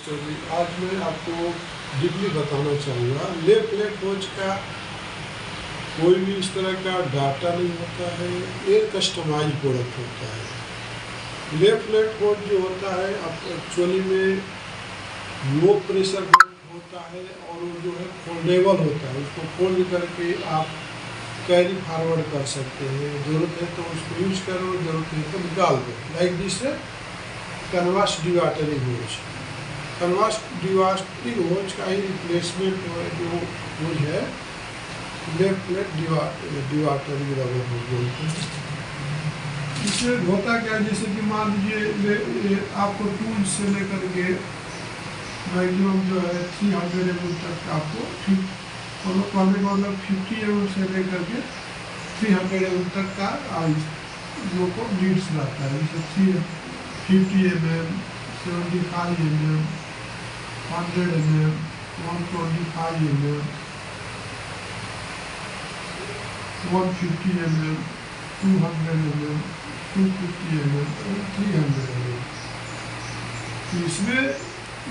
Mister जी, आज मैं आपको डीपली बताना चाहूँगा। लेफ्ट लेग कोच का कोई भी इस तरह का डाटा नहीं होता है, ये कस्टमाइज प्रोडक्ट होता है। लेफ्ट लेग कोच जो होता है एक्चुअली में लो प्रेशर होता है और वो जो है फोल्डेबल होता है। उसको फोल्ड करके आप कैरी फॉरवर्ड कर सकते हैं। ज़रूरत है तो उसको यूज करो, ज़रूरत है तो निकाल दो। Like this canvas delivery hose. Canvas delivery hose का ही रिप्लेसमेंट जो होज है left leg delivery rubber hose बोलते हैं। इसमें होता क्या है, जैसे कि मान लीजिए आपको टूल्स से लेकर के मैक्सिमम जो है 300 mm तक आपको 50 mm से लेकर के 300 mm तक का जो को लीड्स रहता है। जैसे 50 mm, 75 mm, 100 mm, 125 mm, 150 mm, 200 mm, 250 mm, 300 mm। इसमें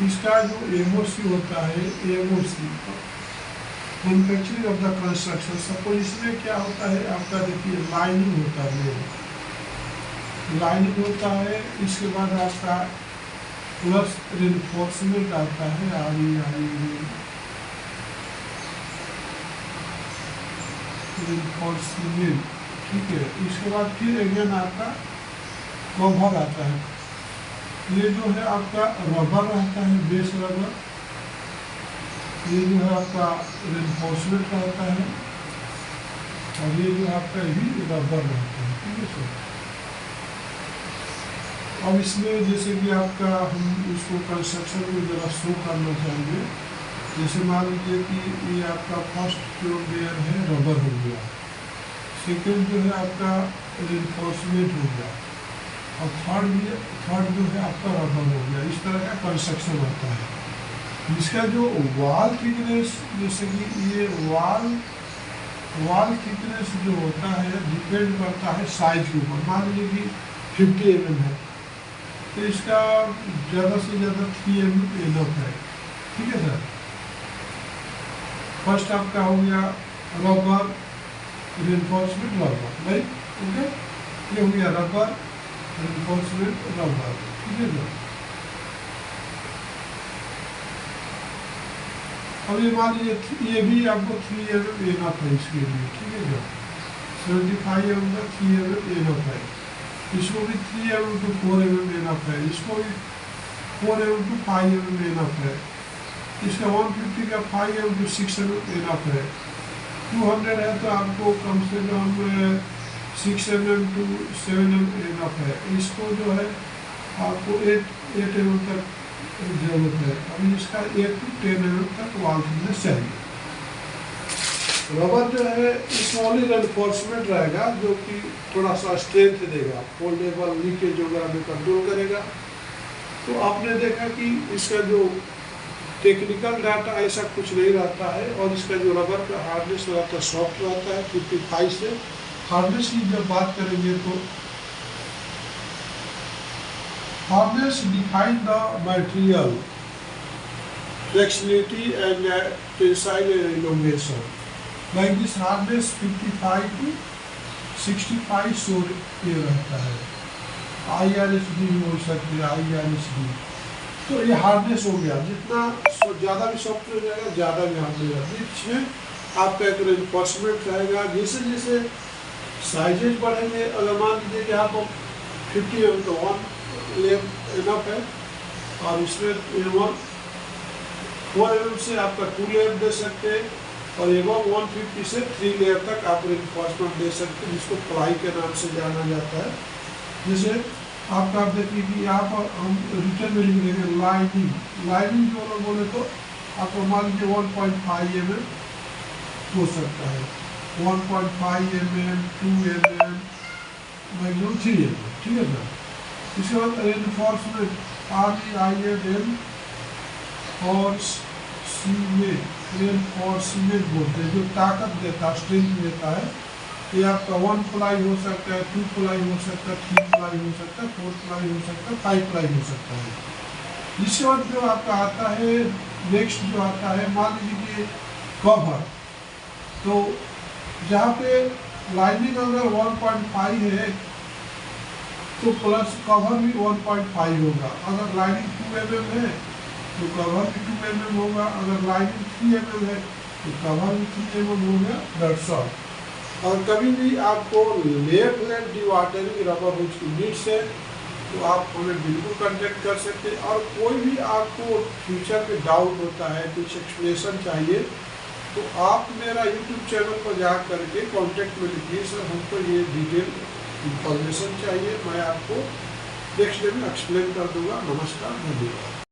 इसका जो एमओसी होता है, MOC manufacturing of the construction, suppose इसमें क्या होता है आपका, देखिए लाइनिंग होता है, लाइनिंग होता है। इसके बाद आपका प्लस रिइंफोर्समेंट आता है, रिइंफोर्समेंट, ठीक है। इसके बाद फिर अगेन आपका कवर आता है। ये जो है आपका रबर रहता है, बेस रबर। ये जो है आपका रिइंफोर्समेंट रहता है और ये जो आपका भी रबर रहता है, ठीक है सर। अब इसमें जैसे कि आपका हम इसको कंस्ट्रक्शन में ज़रा शो करना चाहेंगे। जैसे मान लीजिए कि ये आपका फर्स्ट जो लेयर है रबर हो गया, सेकेंड जो है आपका रिइंफोर्समेंट हो गया और थर्ड जो है आपका रबर हो गया। इस तरह का कंस्ट्रक्शन होता है। इसका जो वाल थिकनेस, जैसे कि ये वाल थिकनेस जो होता है डिपेंड करता है साइज के ऊपर। मान लीजिए कि 50 mm है तो इसका ज़्यादा से ज़्यादा 3 mm इनफ है, ठीक है सर। फर्स्ट आपका हो गया rubber, reinforcement rubber, right, okay. ये हो गया रबर, रिइंफोर्समेंट रबर, ठीक है सर। अब ये मान लीजिए ये भी आपको 3 mm इनफ है इसके लिए, ठीक है सर। 75 mm का 3 mm इनफ है। इसको भी 3 mm to 4 mm इनफ है। इसको भी 4 mm to 5 mm इनफ है। इसका 150 का 5 mm to 6 mm इनफ है। 200 है तो आपको कम से कम 6 mm to 7 mm इनफ है। इसको जो है आपको 8 mm तक जरूरत है। अभी इसका 8 to 10 mm तक वाल थिकनेस चाहिए। रबर जो है इसमें ओनली रिइंफोर्समेंट रहेगा, जो कि थोड़ा सा स्ट्रेंथ देगा, फोल्डेबल, लीकेज वगैरह में कंट्रोल करेगा। तो आपने देखा कि इसका जो टेक्निकल डाटा ऐसा कुछ नहीं रहता है और इसका जो रबर का हार्डनेस रहता है सॉफ्ट रहता है 55 से। हार्डनेस की जब बात करेंगे तो hardness define the material flexibility and tensile elongation. Like this hardness 55 to 65 सो ये रहता है। IRSD बोल सकते हैं, IRSD। तो ये हार्डनेस हो गया, जितना ज़्यादा भी सॉफ्ट हो जाएगा ज़्यादा भी हार्ड हो जाएगा। इसमें आपका एक रिइंफोर्समेंट रहेगा। जैसे जैसे साइजेज बढ़ेंगे, अगर मान लीजिए कि आप 50 mm तो 1 लेयर इनफ है और इसमें 4 mm से आपका 2 लेयर दे सकते हैं और एवं 150 से 3 लेयर तक आप रिइंफोर्समेंट दे सकते हैं, जिसको प्लाई के नाम से जाना जाता है। जैसे आपका आप देखिए कि यहाँ पर हम रिटर्न में लिख देंगे लाइनिंग जो लोग बोले तो आपको मान लीजिए 1.5 mm हो सकता है, 1.5 mm, 2 mm, मैक्सिमम 3 mm, ठीक है सर। इसके बाद रिइंफोर्समेंट REINFORCEMENT रिइंफोर्समेंट बोलते हैं, जो ताकत देता है, स्ट्रेंथ देता है। ये आपका 1 प्लाई हो सकता है, 2 प्लाई हो सकता है, 3 प्लाई हो सकता है, 4 प्लाई हो सकता है, 5 प्लाई हो सकता है। इसके बाद जो आपका आता है नेक्स्ट जो आता है, मान लीजिए कि कवर, तो जहाँ पे लाइनिंग अगर 1.5 है तो प्लस कवर भी 1.5 होगा। अगर लाइनिंग 2 mm है तो कवर भी 2 mm होगा। अगर लाइनिंग 3 mm है तो कवर भी 3 mm होगा। That's all. और कभी भी आपको लेफ्ट डिवाटरिंग रबर हुक्स की नीड्स है तो आप हमें बिल्कुल कांटेक्ट कर सकते हैं। और कोई भी आपको फ्यूचर में डाउट होता है, कुछ एक्सप्लेनेशन चाहिए, तो आप मेरा यूट्यूब चैनल पर जा करके कॉन्टेक्ट में लिखिए, सर हमको ये डिटेल इंफॉर्मेशन चाहिए, मैं आपको नेक्स्ट डे में एक्सप्लेन कर दूंगा। नमस्कार, धन्यवाद।